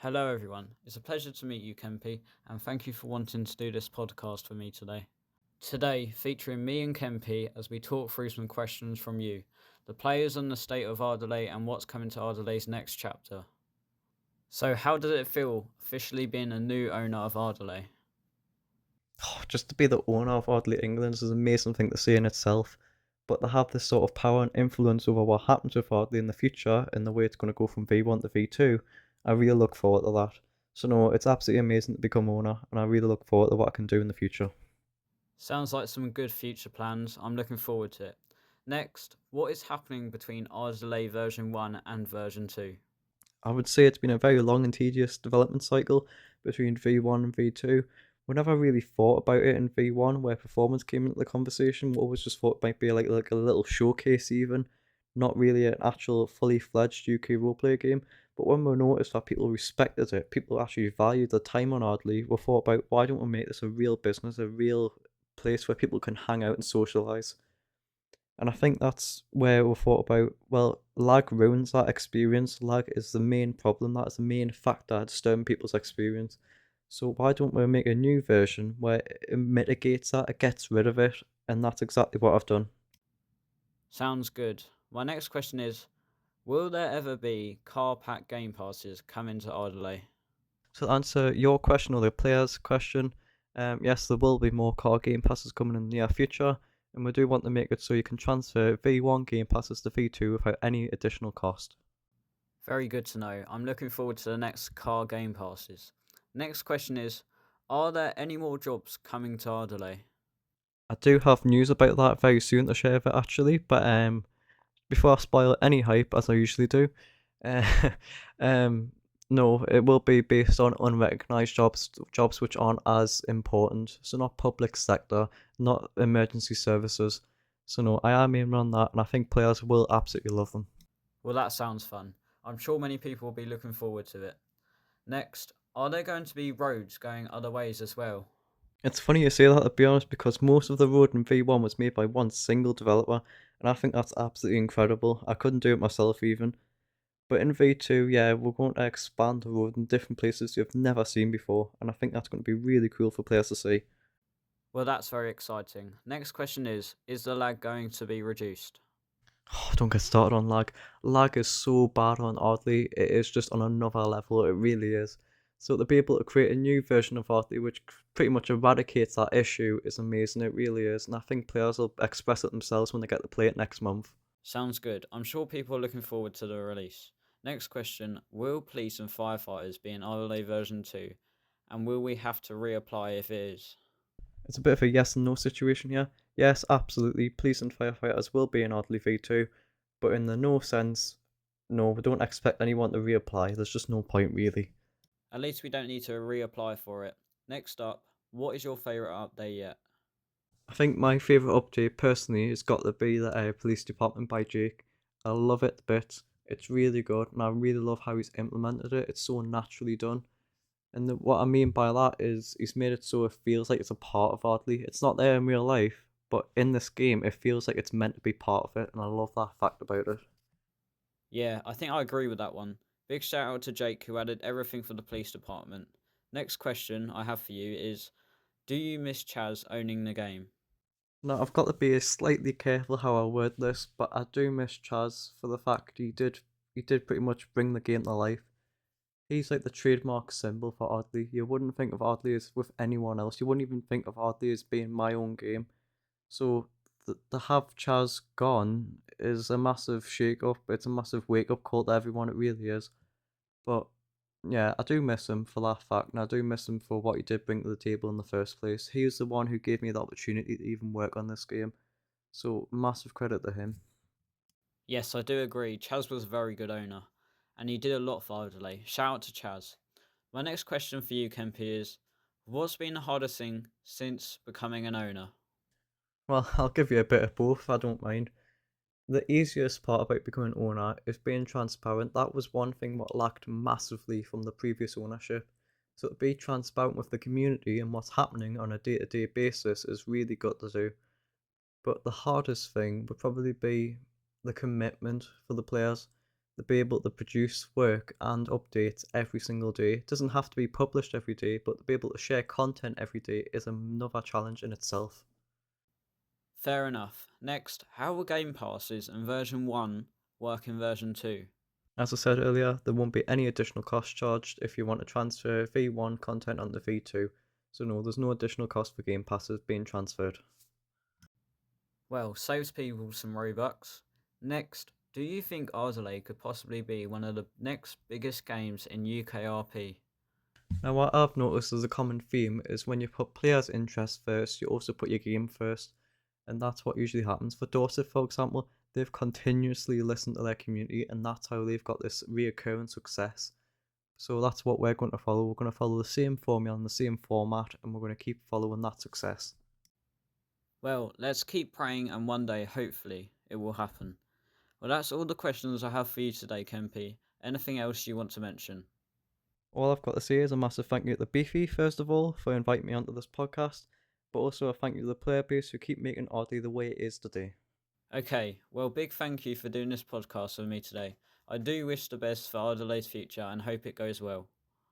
Hello, everyone. It's a pleasure to meet you, Kempy, and thank you for wanting to do this podcast for me today. Today, featuring me and Kempy as we talk through some questions from you, the players and the state of Ardleigh, and what's coming to Ardleigh's next chapter. So, how does it feel officially being a new owner of Ardleigh? Just to be the owner of Ardleigh England is an amazing thing to see in itself. But to have this sort of power and influence over what happens with Ardleigh in the future and the way it's going to go from V1 to V2, I really look forward to that. So no, it's absolutely amazing to become owner, and I really look forward to what I can do in the future. Sounds like some good future plans. I'm looking forward to it. Next, what is happening between Ardleigh version 1 and version 2? I would say it's been a very long and tedious development cycle between V1 and V2. We never really thought about it in V1 where performance came into the conversation. We always just thought it might be like a little showcase even, not really an actual fully fledged UK roleplay game. But when we noticed that people respected it, people actually valued the time on Ardley, we thought about why don't we make this a real business, a real place where people can hang out and socialise. And I think that's where we thought about, well, lag ruins that experience. Lag is the main problem, that is the main factor disturbing people's experience. So why don't we make a new version where it mitigates that, it gets rid of it, and that's exactly what I've done. Sounds good. My next question is, will there ever be car pack game passes coming to Ardleigh? So to answer your question or the player's question, yes, there will be more car game passes coming in the near future, and we do want to make it so you can transfer V1 game passes to V2 without any additional cost. Very good to know. I'm looking forward to the next car game passes. Next question is, are there any more jobs coming to Ardleigh? I do have news about that very soon to share with it actually, but before I spoil any hype, as I usually do, uh, um, no, it will be based on unrecognised jobs which aren't as important. So not public sector, not emergency services. So no, I am aiming on that, and I think players will absolutely love them. Well, that sounds fun. I'm sure many people will be looking forward to it. Next, are there going to be roads going other ways as well? It's funny you say that, to be honest, because most of the road in V1 was made by one single developer, and I think that's absolutely incredible. I couldn't do it myself even. But in V2, yeah, we're going to expand the road in different places you've never seen before, and I think that's going to be really cool for players to see. Well, that's very exciting. Next question is the lag going to be reduced? Oh, don't get started on lag. Lag is so bad on Ardleigh, it is just on another level, it really is. So to be able to create a new version of Ardleigh which pretty much eradicates that issue is amazing, it really is, and I think players will express it themselves when they get to play it next month. Sounds good. I'm sure people are looking forward to the release. Next question, will police and firefighters be in Ardleigh version 2? And will we have to reapply if it is? It's a bit of a yes and no situation here. Yes, absolutely, police and firefighters will be in Ardleigh V2, but in the no sense, no, we don't expect anyone to reapply, there's just no point really. At least we don't need to reapply for it. Next up, what is your favourite update yet? I think my favourite update personally has got to be the police department by Jake. I love it a bit. It's really good, and I really love how he's implemented it. It's so naturally done. And what I mean by that is he's made it so it feels like it's a part of Ardley. It's not there in real life, but in this game, it feels like it's meant to be part of it, and I love that fact about it. Yeah, I think I agree with that one. Big shout out to Jake who added everything for the police department. Next question I have for you is, do you miss Chaz owning the game? Now, I've got to be slightly careful how I word this, but I do miss Chaz for the fact he did pretty much bring the game to life. He's like the trademark symbol for Ardleigh. You wouldn't think of Ardleigh as with anyone else. You wouldn't even think of Ardleigh as being my own game. So to have Chaz gone is a massive shake up. It's a massive wake up call to everyone. It really is. But yeah, I do miss him for that fact, and I do miss him for what he did bring to the table in the first place. He was the one who gave me the opportunity to even work on this game. So massive credit to him. Yes, I do agree. Chaz was a very good owner, and he did a lot for Ardleigh. Shout out to Chaz. My next question for you, Kempy, is what's been the hardest thing since becoming an owner? Well, I'll give you a bit of both. I don't mind. The easiest part about becoming owner is being transparent. That was one thing what lacked massively from the previous ownership. So to be transparent with the community and what's happening on a day-to-day basis is really good to do. But the hardest thing would probably be the commitment for the players. to be able to produce work and updates every single day. It doesn't have to be published every day, but to be able to share content every day is another challenge in itself. Fair enough. Next, how will game passes in version 1 work in version 2? As I said earlier, there won't be any additional cost charged if you want to transfer V1 content onto V2. So no, there's no additional cost for game passes being transferred. Well, saves people some Robux. Next, do you think Ardleigh could possibly be one of the next biggest games in UK RP? Now, what I've noticed as a common theme is when you put players' interest first, you also put your game first. And that's what usually happens. For Dorset, for example, they've continuously listened to their community, and that's how they've got this reoccurring success. So that's what we're going to follow. We're going to follow the same formula and the same format, and we're going to keep following that success. Well, let's keep praying and one day, hopefully, it will happen. Well, that's all the questions I have for you today, Kempy. Anything else you want to mention? All I've got to say is a massive thank you to the Beefy, first of all, for inviting me onto this podcast, but also a thank you to the player base who keep making Ardleigh the way it is today. Okay, well, big thank you for doing this podcast with me today. I do wish the best for Ardleigh's future and hope it goes well.